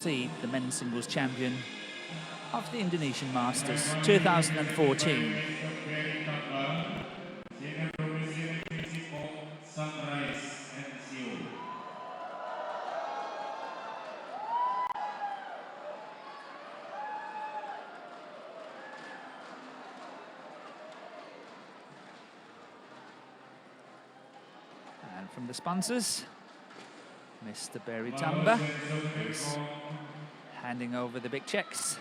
the men's singles champion of the Indonesian Masters 2014. And from the sponsors, Mr. Berry Tamba is handing over the big checks.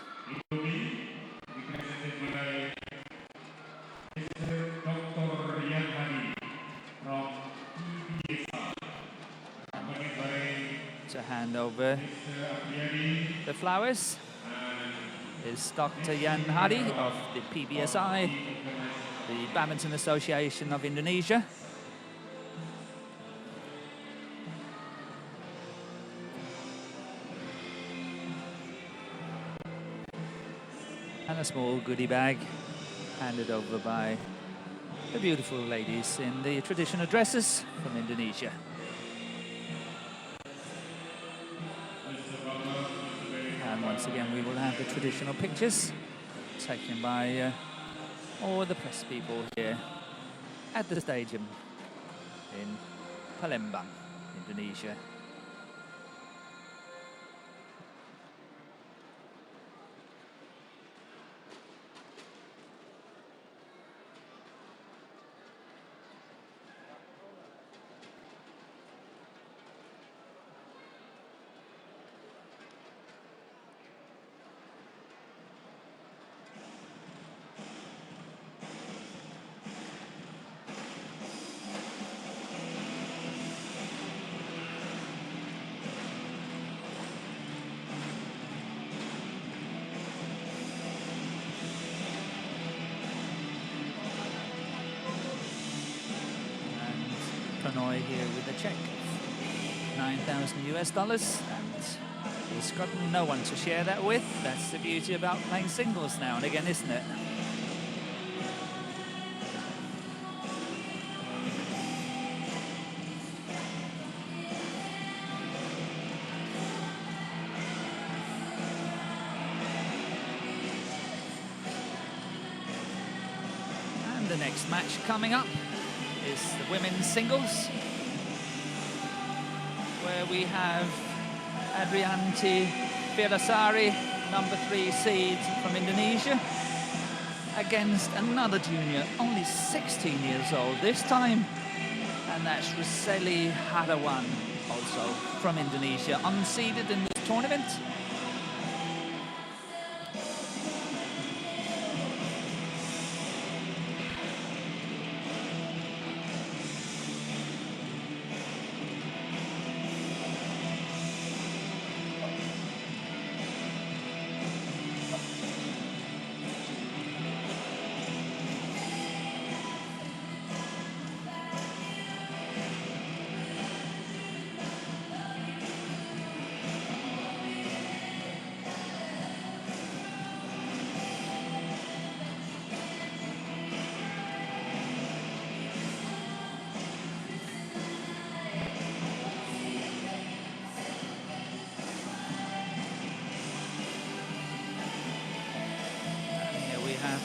To hand over the flowers is Dr. Yan Hadi of the PBSI, the Badminton Association of Indonesia. And a small goodie bag handed over by the beautiful ladies in the traditional dresses from Indonesia. And once again, we will have the traditional pictures taken by all the press people here at the stadium in Palembang, Indonesia. Here with a check of $9,000 and he's got no one to share that with. That's the beauty about playing singles now and again, isn't it? And the next match coming up is the women's singles, where we have Adrianti FIRDASARI, #3 seed from Indonesia, against another junior, only 16 years old this time, and that's Ruselli HARTAWAN, also from Indonesia, unseeded in this tournament.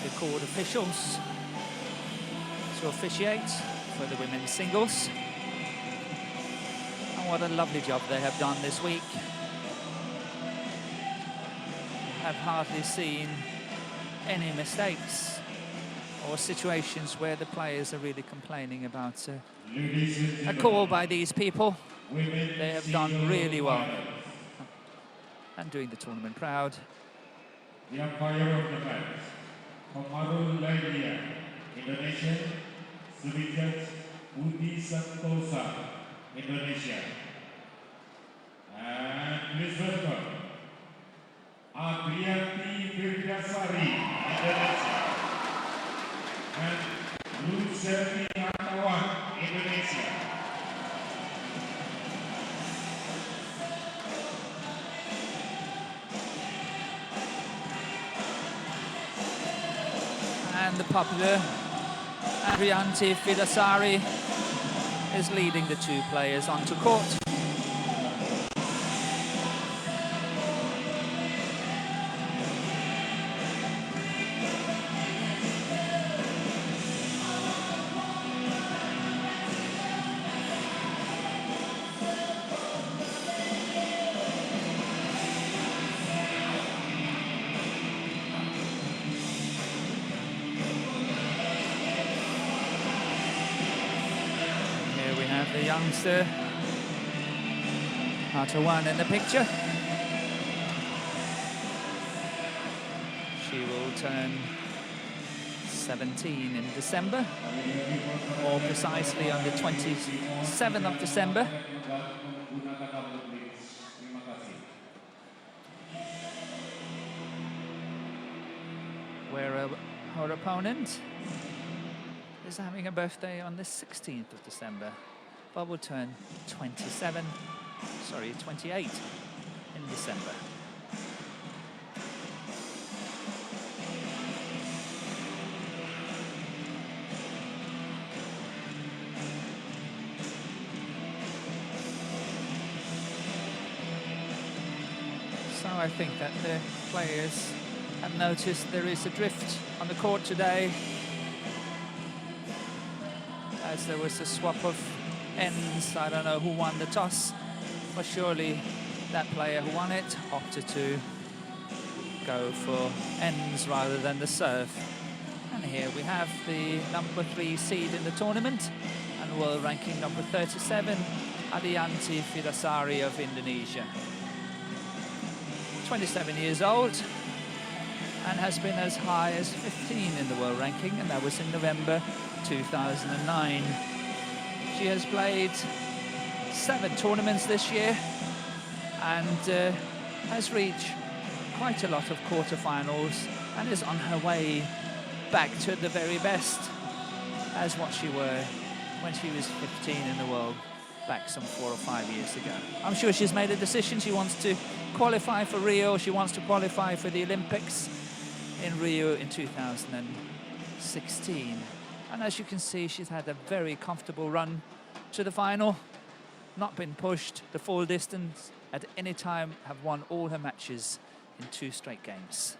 The court officials to officiate for the women's singles. And what a lovely job they have done this week. Have hardly seen any mistakes or situations where the players are really complaining about a call by these people. They have done really well and doing the tournament proud. The umpire of the match, Komarul Laindia, Indonesia, Sudijat Budi Santosa, Indonesia. And please welcome Adrianti FIRDASARI, Indonesia. And Ruselli HARTAWAN, Indonesia. And the popular Adrianti FIRDASARI is leading the two players onto court. youngster, Hartawan, in the picture. She will turn 17 in December, more precisely on the 27th of December. Where her opponent is having a birthday on the 16th of December, but will turn 28 in December. So I think that the players have noticed there is a drift on the court today, as there was a swap of ends. I don't know who won the toss, but surely that player who won it opted to go for ends rather than the serve. And here we have the number 3 seed in the tournament and world ranking number 37, Adrianti FIRDASARI of Indonesia. 27 years old and has been as high as 15 in the world ranking, and that was in November 2009. She has played 7 tournaments this year and has reached quite a lot of quarterfinals and is on her way back to the very best as what she were when she was 15 in the world back some 4 or 5 years ago. I'm sure she's made a decision. She wants to qualify for Rio. She wants to qualify for the Olympics in Rio in 2016. And as you can see, she's had a very comfortable run to the final, not been pushed the full distance at any time, have won all her matches in 2 straight games.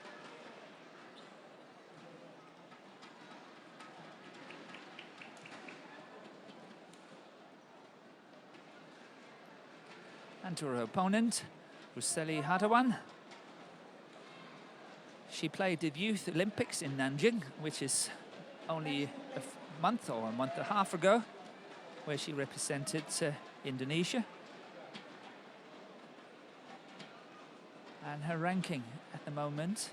And to her opponent, Ruselli HARTAWAN. She played the Youth Olympics in Nanjing, which is only a month or a month and a half ago, where she represented Indonesia. And her ranking at the moment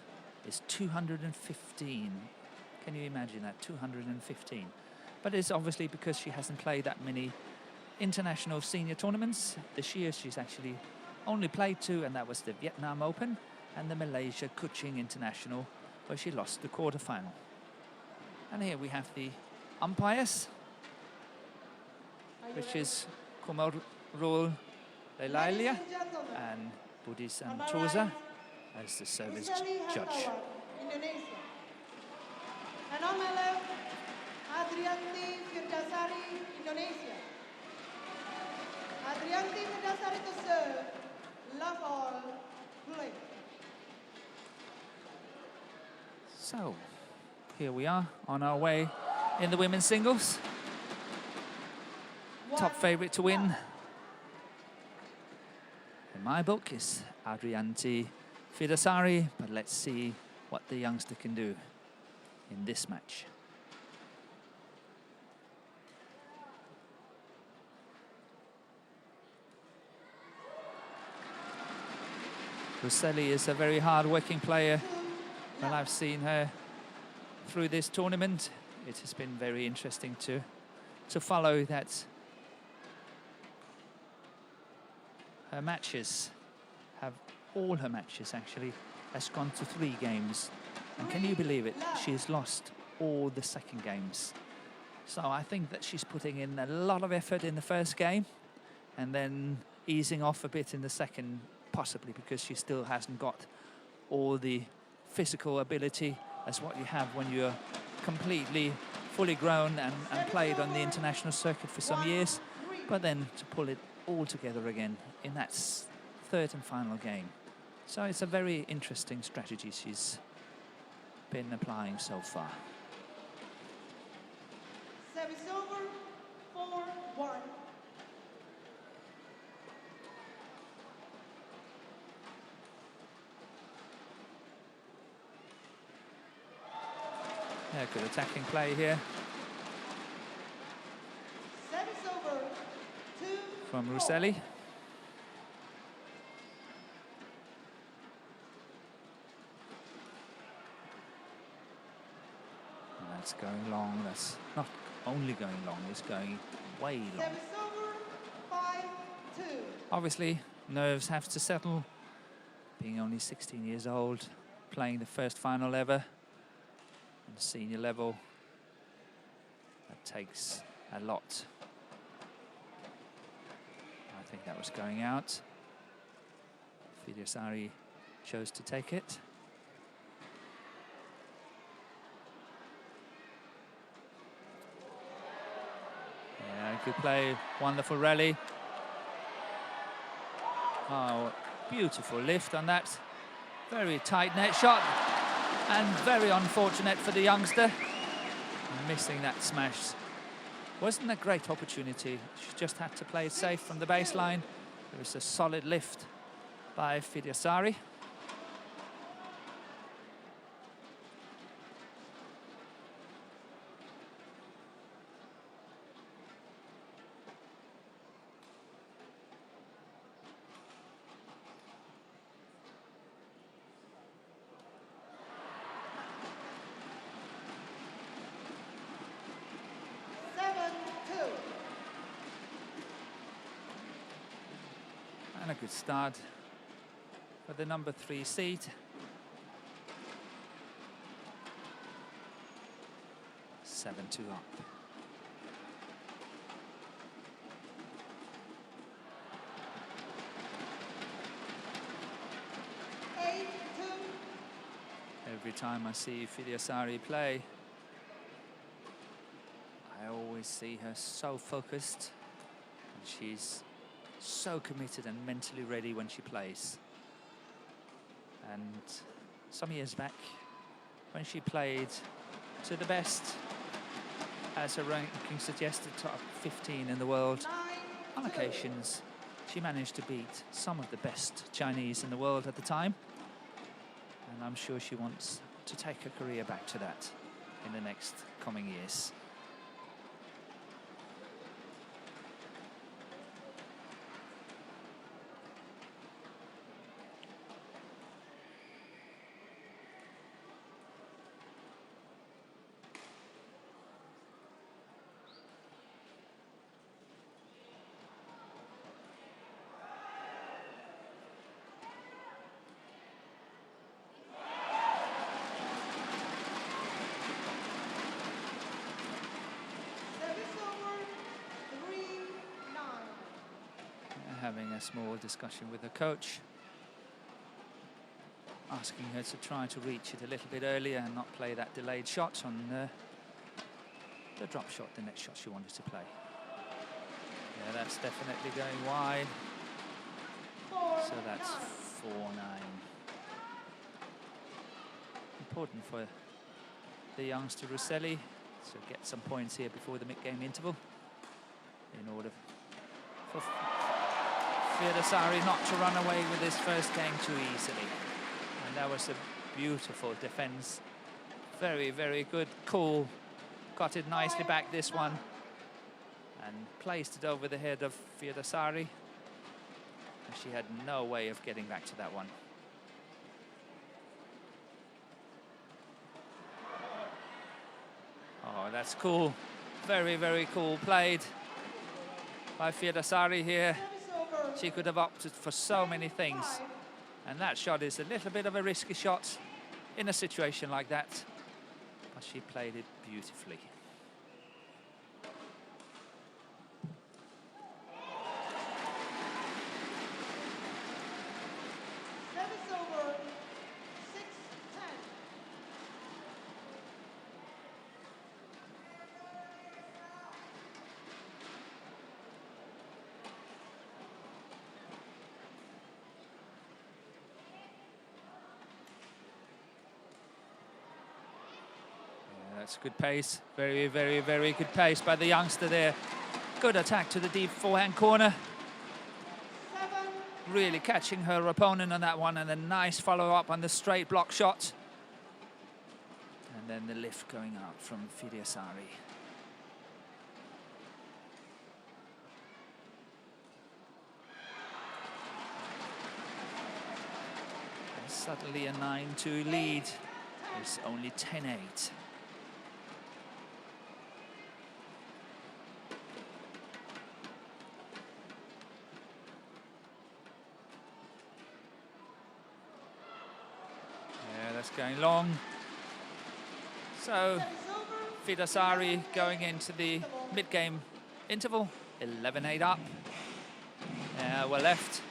is 215. Can you imagine that? 215. But it's obviously because she hasn't played that many international senior tournaments. This year she's actually only played 2, and that was the Vietnam Open and the Malaysia Kuching International, where she lost the quarterfinal. And here we have the umpires, which is Komarul Leilalia and Budi Santosa as the service judge. Indonesia. And on my left, Adrianti FIRDASARI, Indonesia. Adrianti FIRDASARI to serve, love all, play. So, here we are on our way in the women's singles. Top favorite to win, in my book, is Adrianti FIRDASARI, but let's see what the youngster can do in this match. Ruselli is a very hard-working player. Well, I've seen her through this tournament. It has been very interesting to follow that. Her matches all her matches actually has gone to 3 games. And can you believe it? She's lost all the second games. So I think that she's putting in a lot of effort in the first game and then easing off a bit in the second, possibly because she still hasn't got all the physical ability as what you have when you're completely fully grown and played on the international circuit for some years, but then to pull it all together again in that 3rd and final game. So it's a very interesting strategy she's been applying so far. Service over, 4-1. Yeah, good attacking play here. Service over, from Ruselli. And that's going long. That's not only going long, it's going way long. Service over, 5-2. Obviously, nerves have to settle. Being only 16 years old, playing the first final ever on the senior level, that takes a lot. I think that was going out. FIRDASARI chose to take it. Yeah, good play, wonderful rally. Oh, beautiful lift on that. Very tight net shot, and very unfortunate for the youngster. Missing that smash. Wasn't a great opportunity. She just had to play it safe from the baseline. There was a solid lift by FIRDASARI. And a good start for the number 3 seed. Seven two up. Every time I see FIRDASARI play, I always see her so focused, and she's so committed and mentally ready when she plays. And some years back, when she played to the best, as her ranking suggested, top 15 in the world, on occasions she managed to beat some of the best Chinese in the world at the time. And I'm sure she wants to take her career back to that in the next coming years. Having a small discussion with the coach, asking her to try to reach it a little bit earlier and not play that delayed shot on the drop shot, the next shot she wanted to play. Yeah, that's definitely going wide. So that's 4-9. Important for the youngster Ruselli to get some points here before the mid-game interval in order for FIRDASARI not to run away with this first game too easily. And that was a beautiful defense. Very, very good, cool. Got it nicely back, this one. And placed it over the head of FIRDASARI. And she had no way of getting back to that one. Oh, that's cool. Very, very cool played by FIRDASARI here. She could have opted for so many things, and that shot is a little bit of a risky shot in a situation like that, but she played it beautifully. That's good pace. Very, very, very good pace by the youngster there. Good attack to the deep forehand corner. Really catching her opponent on that one, and a nice follow-up on the straight block shot. And then the lift going out from FIRDASARI. Suddenly a 9-2 lead. It's only 10-8. Yeah, that's going long. So FIRDASARI going into the mid-game interval, 11-8 up. Yeah, we're left.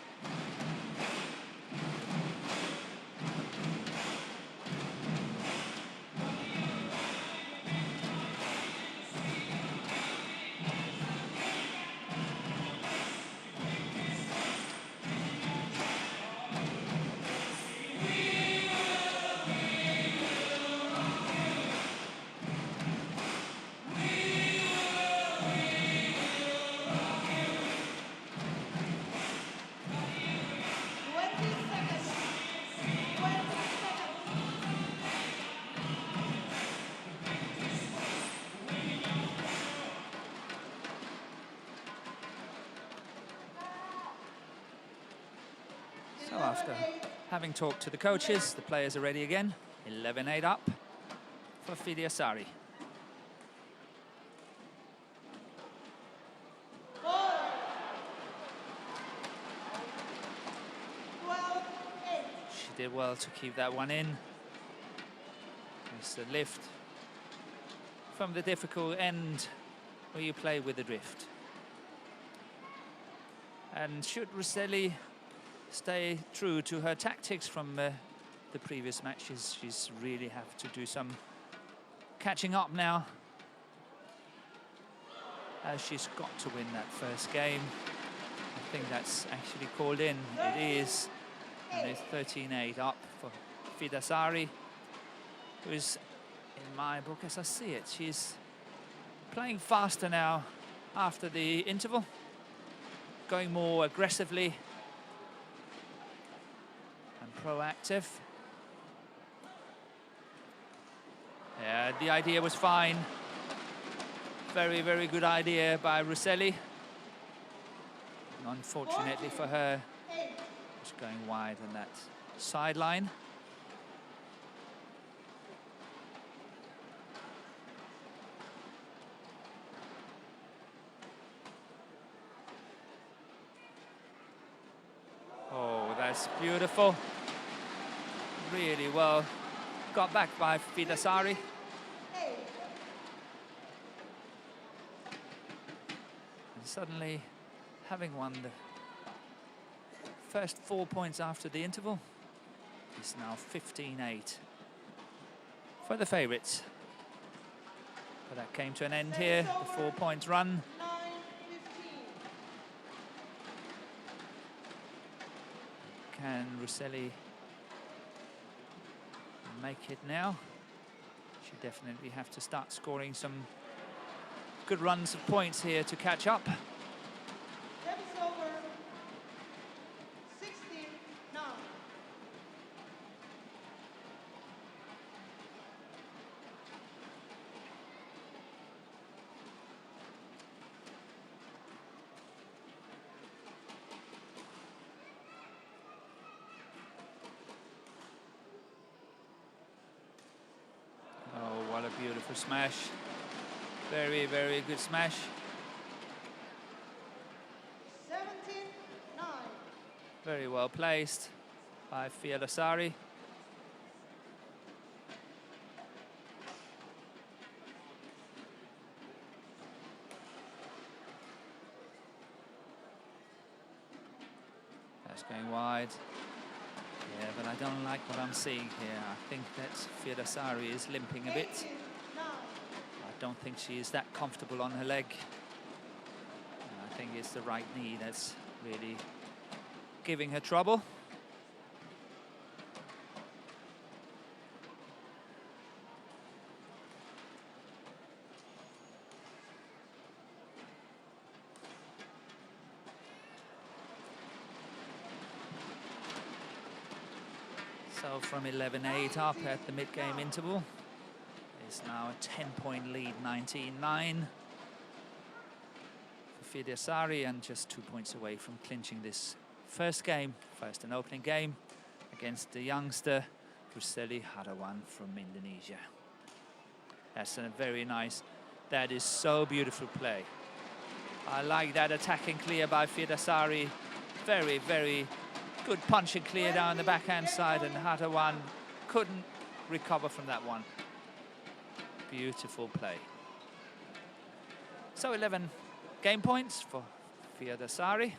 So after having talked to the coaches, the players are ready again. 11-8 up for FIRDASARI. She did well to keep that one in. It's a lift from the difficult end where you play with the drift. And should Ruselli stay true to her tactics from the previous matches, she's really have to do some catching up now, as she's got to win that first game. I think that's actually called in. It is, and it's 13-8 up for FIRDASARI, who is, in my book, as I see it, she's playing faster now after the interval, going more aggressively and proactive. Yeah, the idea was fine. Very, very good idea by Ruselli. Unfortunately for her, it's going wide on that sideline. Oh, that's beautiful. Really well got back by FIRDASARI. And suddenly, having won the first 4 points after the interval, it's now 15-8 for the favourites. But that came to an end here, the 4 points run. Can Ruselli make it now? She definitely have to start scoring some good runs of points here to catch up. Beautiful smash. Very, very good smash. 17-9. Very well placed by FIRDASARI. That's going wide. Yeah, but I don't like what I'm seeing here. I think that FIRDASARI is limping a bit. I don't think she is that comfortable on her leg. I think it's the right knee that's really giving her trouble. So from 11-8 up at the mid-game interval, it's now a 10-point lead, 19-9 for FIRDASARI, and just 2 points away from clinching this first game, first and opening game against the youngster Ruselli HARTAWAN from Indonesia. That's a very nice, that is so beautiful play. I like that attacking clear by FIRDASARI. Very, very good punch and clear down the backhand side, and HARTAWAN couldn't recover from that one. Beautiful play. So 11 game points for FIRDASARI.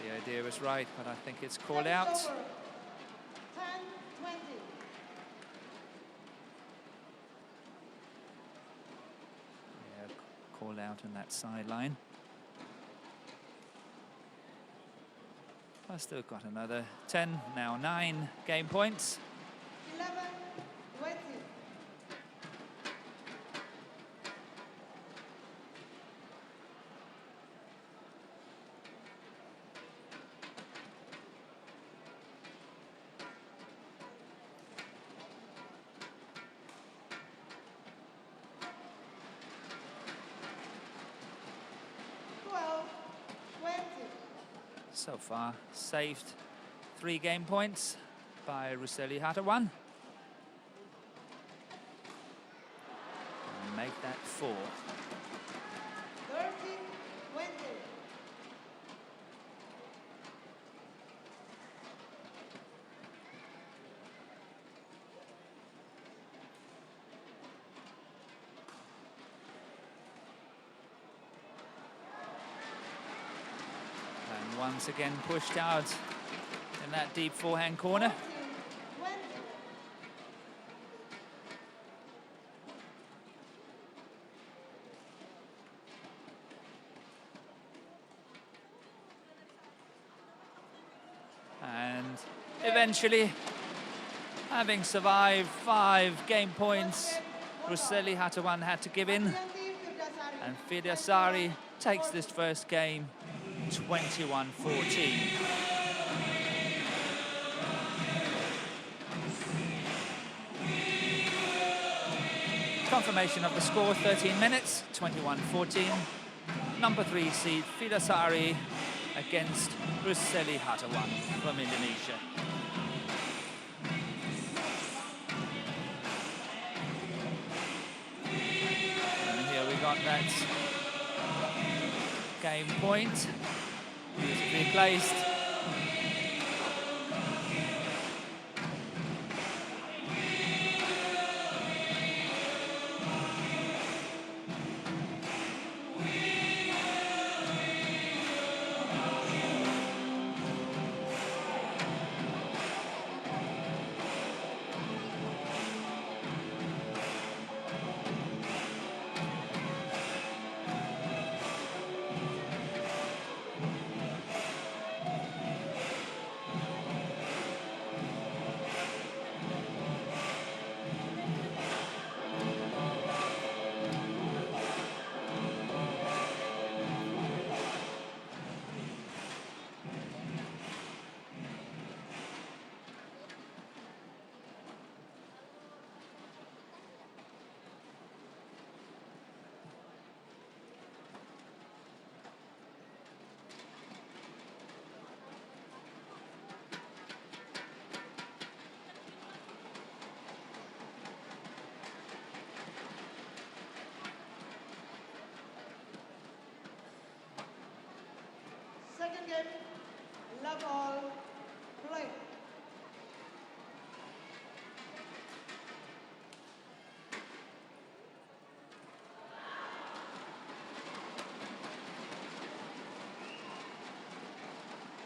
The idea was right, but I think it's called out. 10-20. Yeah, call out on that sideline. I've still got another 10, now 9 game points. 11-20. So far, saved 3 game points by Ruselli HARTAWAN. And make that 4. 13-20. And once again pushed out in that deep forehand corner. 14-20. And eventually, having survived 5 game points, Ruselli HARTAWAN had to give in. Adrianti FIRDASARI. And FIRDASARI takes this first game 21-14. Confirmation of the score, 13 minutes, 21-14. Number 3 seed FIRDASARI against Ruselli HARTAWAN from Indonesia. And here we got that game point, beautifully placed. Second game, love all, play.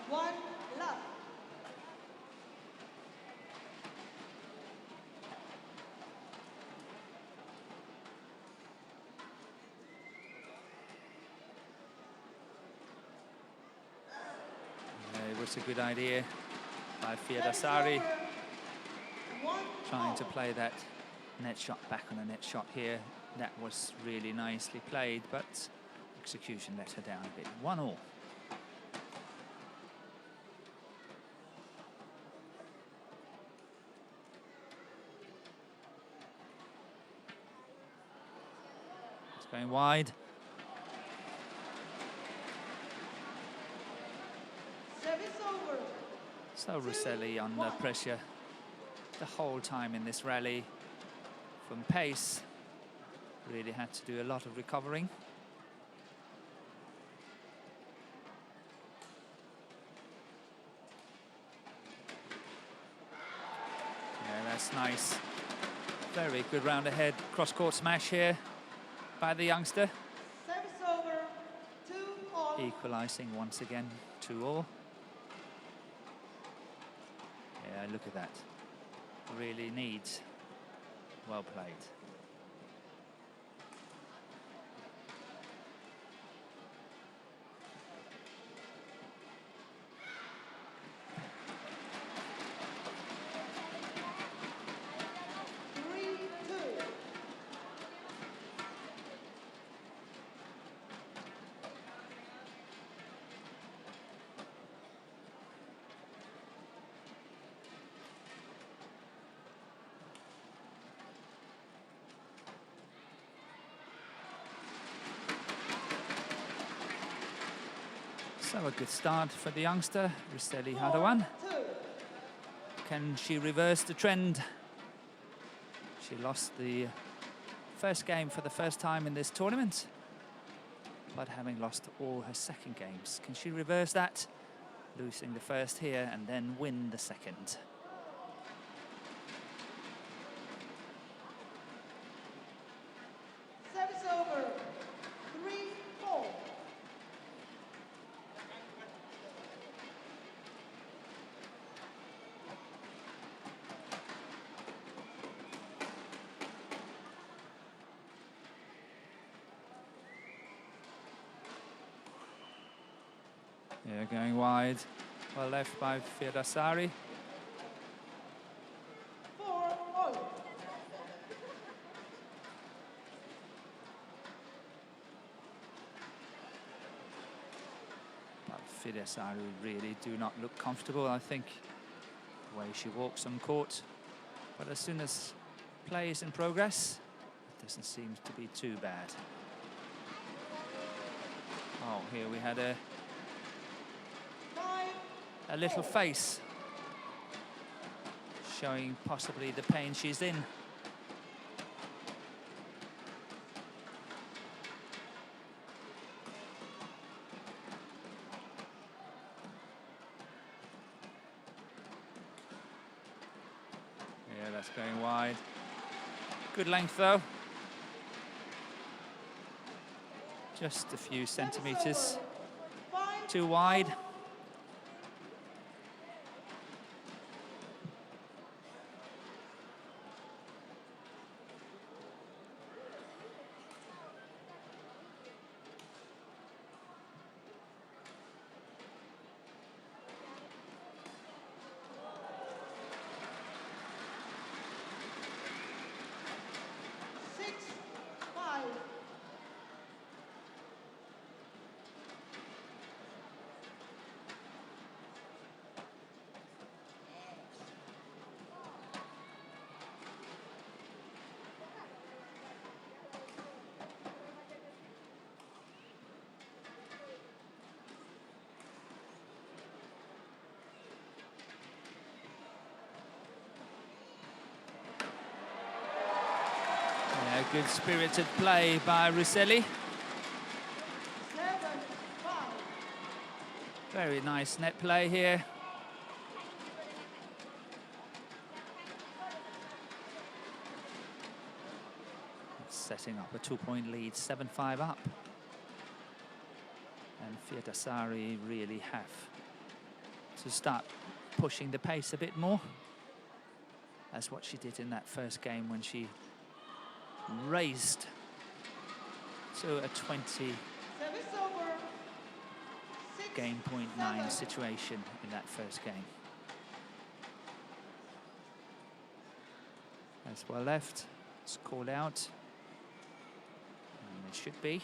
One, love. It was a good idea by FIRDASARI, trying to play that net shot back on a net shot here. That was really nicely played, but execution let her down a bit. 1-1. going wide. Service over. So Ruselli under pressure the whole time in this rally. From pace, really had to do a lot of recovering. Yeah, that's nice. Very good round ahead cross-court smash here by the youngster. Service over. 2-all. Equalising once again, 2-all. Yeah, look at that. Really neat. Well played. So a good start for the youngster, Ruselli HARTAWAN. 4-2. Can she reverse the trend? She lost the first game for the first time in this tournament, but having lost all her second games. Can she reverse that? Losing the first here and then win the second. Service over. 3-4. Yeah, going wide. Well left by FIRDASARI. 4-all. But FIRDASARI really do not look comfortable, I think, the way she walks on court. But as soon as play is in progress, it doesn't seem to be too bad. Oh, here we had a 5-4. little face showing possibly the pain she's in. Yeah, that's going wide. Good length though. Just a few centimeters too wide. Yeah, good spirited play by Ruselli. 7-5. Very nice net play here. Setting up a 2-point lead, 7-5 up. And FIRDASARI really have to start pushing the pace a bit more. That's what she did in that first game when she raised to a 20 Service over. 6, game point 9 7. situation in that first game. That's well left. It's called out. And it should be.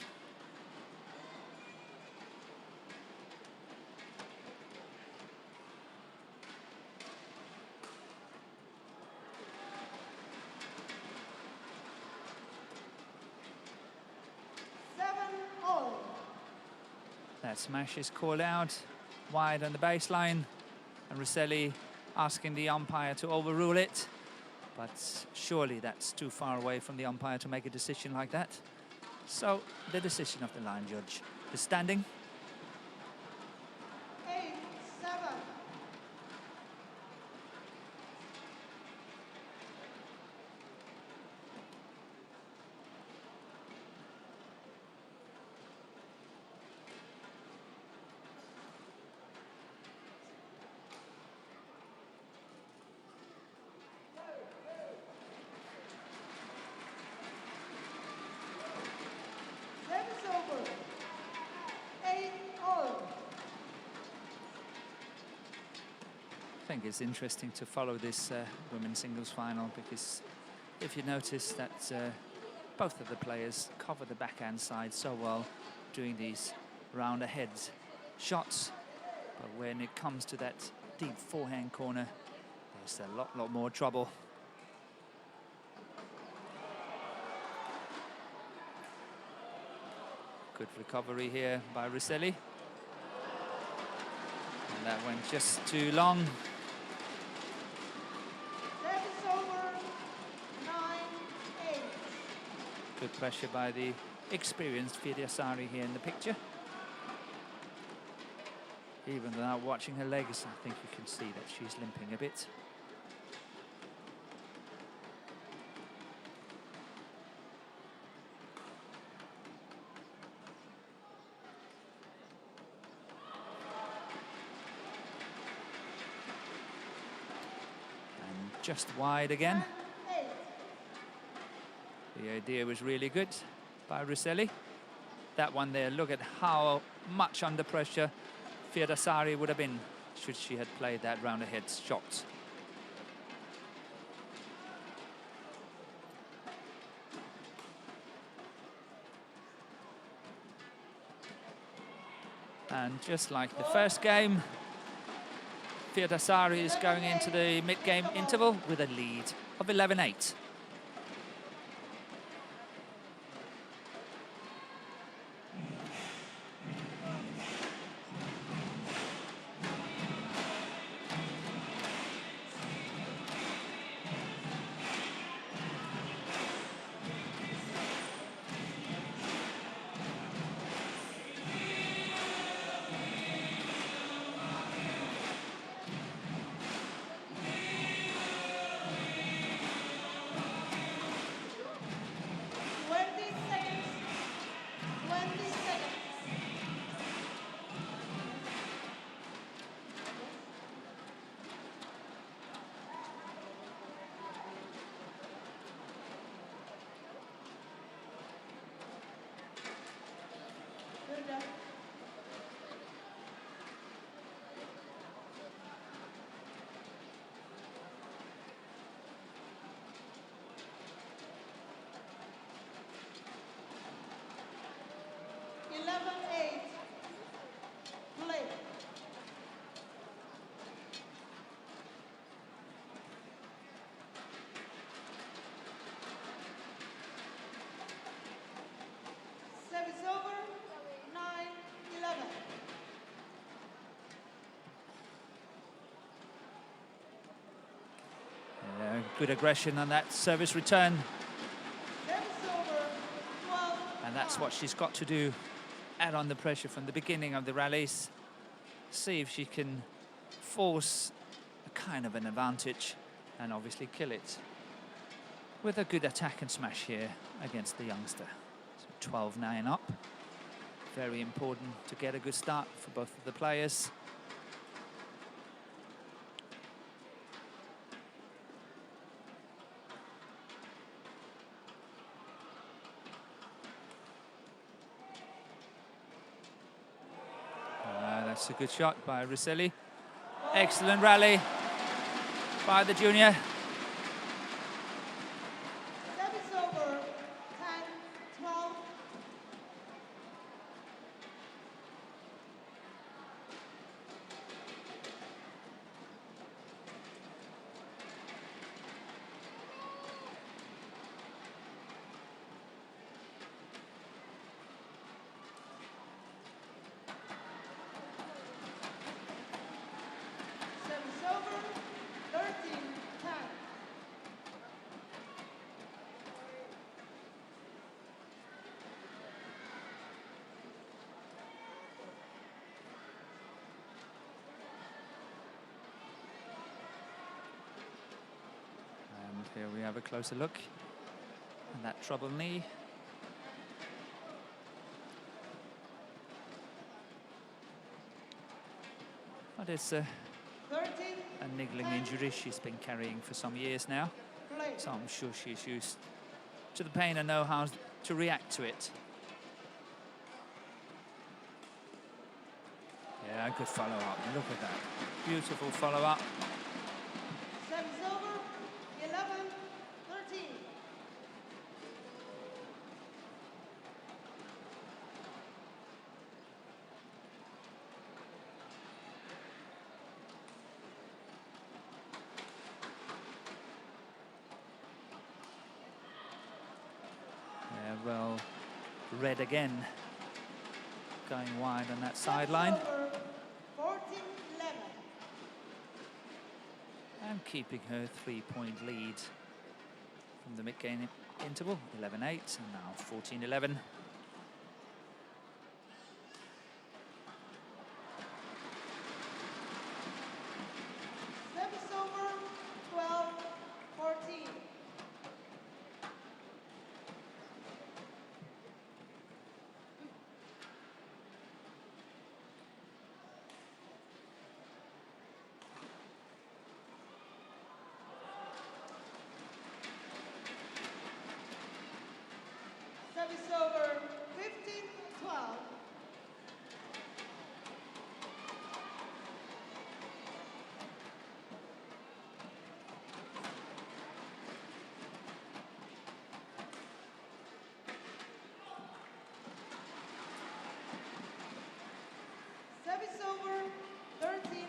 That smash is called out wide on the baseline, and Ruselli asking the umpire to overrule it. But surely that's too far away from the umpire to make a decision like that. So the decision of the line judge. The standing. 8-7. Service over. 8-all. I think it's interesting to follow this women's singles final, because if you notice that both of the players cover the backhand side so well doing these round ahead shots, but when it comes to that deep forehand corner, there's a lot more trouble. Good recovery here by Ruselli. And that went just too long. Service over. 9-8. Good pressure by the experienced FIRDASARI here in the picture. Even without watching her legs, I think you can see that she's limping a bit. And just wide again. 10-8. The idea was really good by Ruselli. That one there, look at how much under pressure FIRDASARI would have been should she had played that round ahead shot. And just like the first game, FIRDASARI is going into the mid-game interval with a lead of 11-8. Play. Service over. 9-11. Good aggression on that service return. Service over. 12. And that's what she's got to do. Add on the pressure from the beginning of the rallies. See if she can force a kind of an advantage and obviously kill it with a good attack and smash here against the youngster. So 12-9 up. Very important to get a good start for both of the players. That's a good shot by Ruselli. Excellent rally by the junior. Service over. 10-12. Here we have a closer look. And that trouble knee. But it's a niggling injury she's been carrying for some years now. So I'm sure she's used to the pain and know how to react to it. Yeah, good follow-up. Look at that. Beautiful follow-up. Service over, 11-13. Yeah, well, red again. Going wide on that sideline. 14-11. And keeping her 3-point lead from the mid-game interval, 11-8, and now 14-11. Service over, 12-14. Service over, 15-12. Service over, 13-15.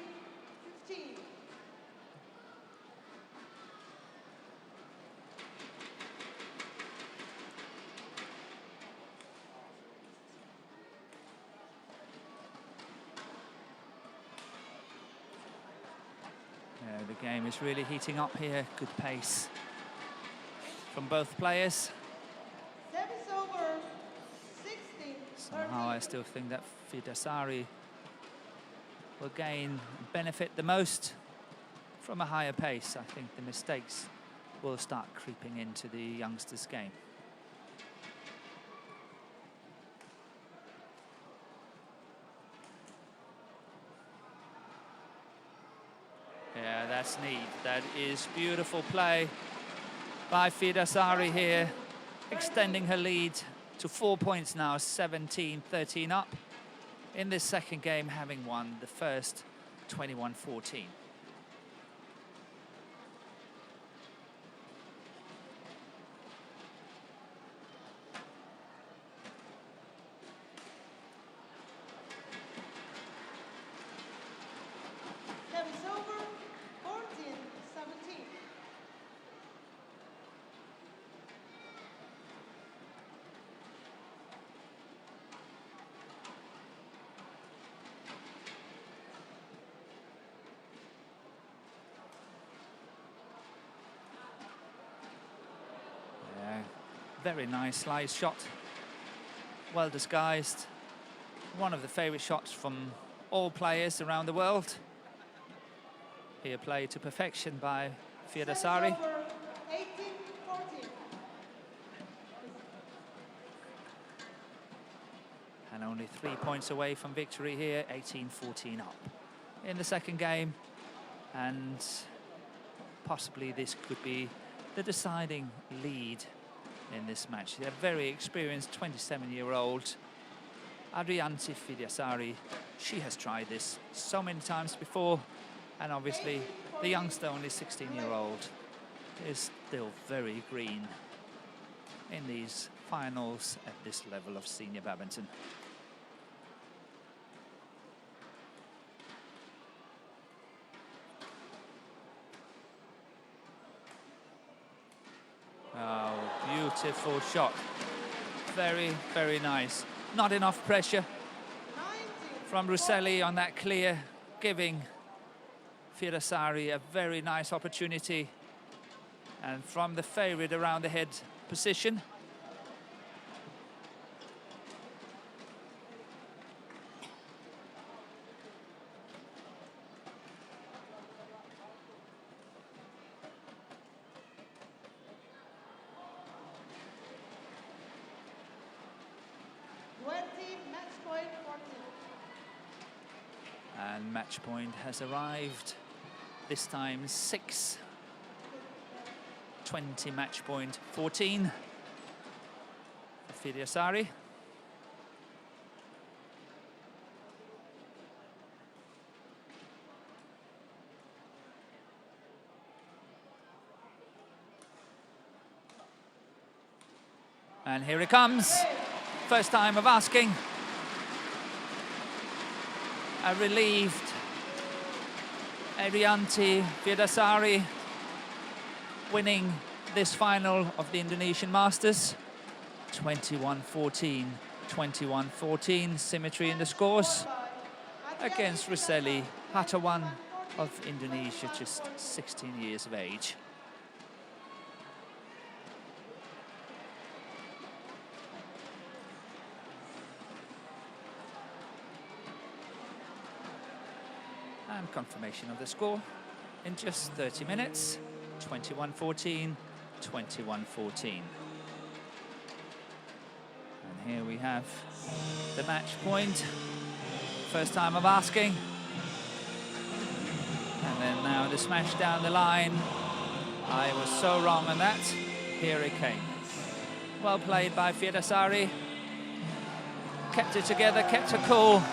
Yeah, the game is really heating up here. Good pace from both players. Service over, 16-13. Somehow I still think that FIRDASARI will gain and benefit the most from a higher pace. I think the mistakes will start creeping into the youngsters' game. Yeah, that's neat. That is beautiful play by FIRDASARI here, extending her lead to 4 points now, 17-13 up in this second game, having won the first 21-14. Service over, 14-17. Yeah, very nice slice shot, well disguised. One of the favorite shots from all players around the world. Here played to perfection by FIRDASARI. Service over, 18-14. And only 3 points away from victory here, 18-14 up in the second game. And possibly this could be the deciding lead in this match. A very experienced 27-year-old Adrianti FIRDASARI. She has tried this so many times before, and obviously the youngster, only 16-year-old, is still very green in these finals at this level of senior badminton. Oh, beautiful shot. Very, very nice. Not enough pressure from Ruselli on that clear, giving FIRDASARI a very nice opportunity. And from the favorite around the head position. And match point has arrived. This time 6. 20 match point 14 for FIRDASARI. And here it comes. First time of asking. A relieved Adrianti FIRDASARI winning this final of the Indonesian Masters. 21-14, 21-14, symmetry in the scores against Ruselli HARTAWAN of Indonesia, just 16 years of age. And confirmation of the score in just 30 minutes, 21-14, 21-14. And here we have the match point. First time of asking. And then now the smash down the line. I was so wrong on that. Here it came. Well played by FIRDASARI. Kept it together, kept her cool.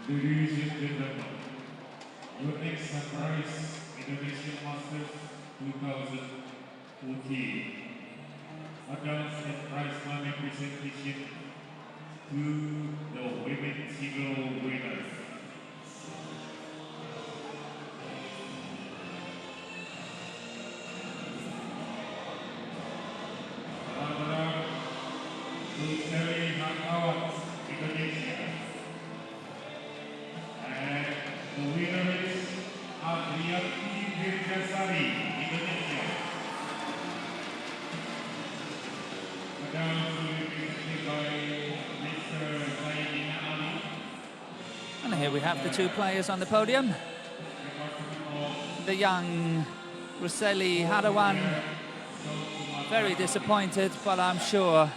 Ladies and gentlemen, YONEX-SUNRISE Indonesian Masters 2014 advance and prize money presentation to the women's single winners. Ruselli HARTAWAN, Indonesia. And the winner is Adrianti FIRDASARI, Indonesia. Announced by Mr. Zaidina Ali. And here we have the two players on the podium. The young Ruselli HARTAWAN, very disappointed, but I'm sure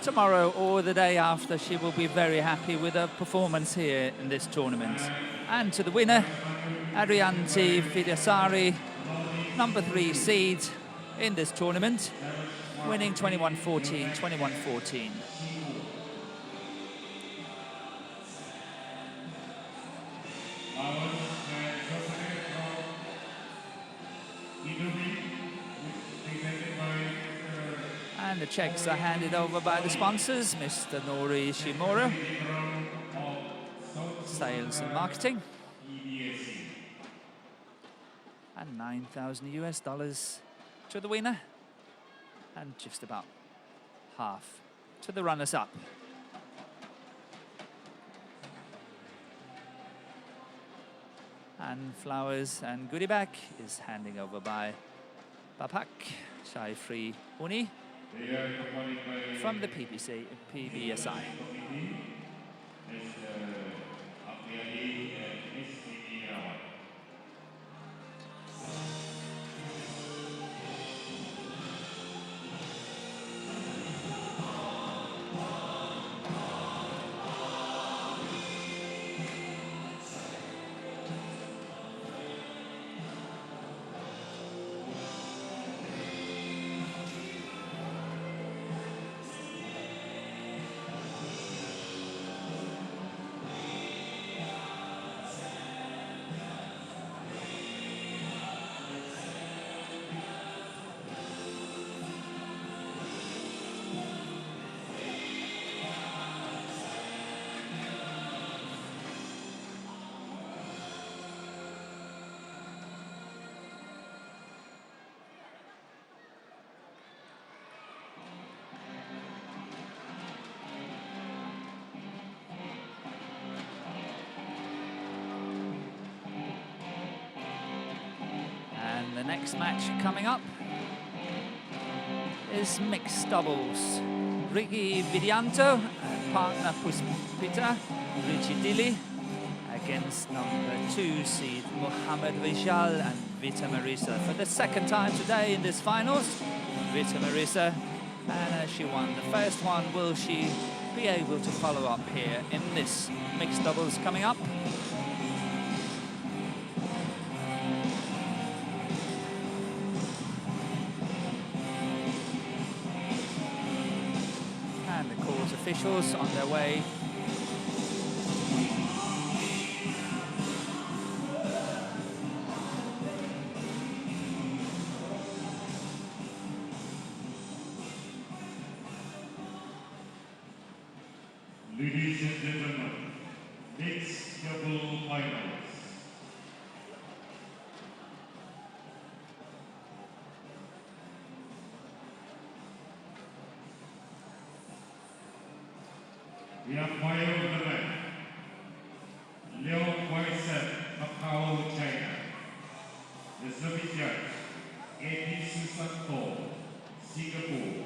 tomorrow or the day after she will be very happy with her performance here in this tournament. And to the winner, Adrianti FIRDASARI, number 3 seed in this tournament, winning 21-14, 21-14. And the checks are handed over by the sponsors, Mr. Nori Shimura, Sales and Marketing, and $9,000 US to the winner, and just about half to the runners-up. And flowers and goodie bag is handing over by Bapak Shaifri Uni from the PBSI. next match coming up is mixed doubles. Ricky Vidianto and partner Puspita Ricidili against number 2 seed Mohamed Rijal and Vita Marisa. For the second time today in this finals, Vita Marisa, and she won the first one. Will she be able to follow up here in this mixed doubles coming up? And the court officials on their way. Ladies and gentlemen, mixed double finals. The umpire of the match, Leo Poisson, Macau, China. The service judge, A.P. Susanto, Singapore.